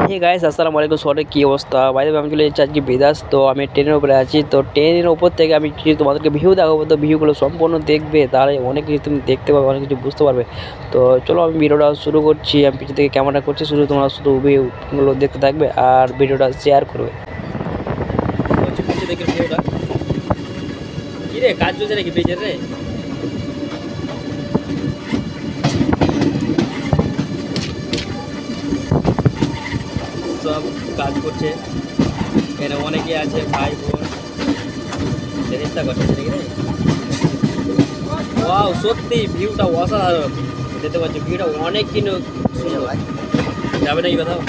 Hey guys, আসসালামু আলাইকুম। শহরের কী অবস্থা? বাইরে আমি চলে যাচ্ছি আজকে বিদাস। তো আমি ট্রেনের উপরে আছি। তো ট্রেনের ওপর থেকে আমি কিছু তোমাদেরকে ভিউ দেখাবো। তো ভিউগুলো সম্পূর্ণ দেখবে, তাহলে অনেক কিছু তুমি দেখতে পাবে, অনেক কিছু বুঝতে পারবে। তো চলো আমি ভিডিওটা শুরু করছি। আমি পিছন থেকে ক্যামেরা করছি, শুধু তোমরা শুধু ভিউগুলো দেখতে থাকবে আর ভিডিওটা শেয়ার করবে। ভিডিওটা কি রে, কাজ চলছে নাকি পেজের রে? সব কাজ করছে, এখানে অনেকে আছে, ভাই বোন চেষ্টা করছে নাকি রে। ওয়াও, সত্যি ভিউটা অসাধারণ। দেখতে পাচ্ছি ভিউটা অনেক কিন্তু সুন্দর। যাবে নাকি কোথাও?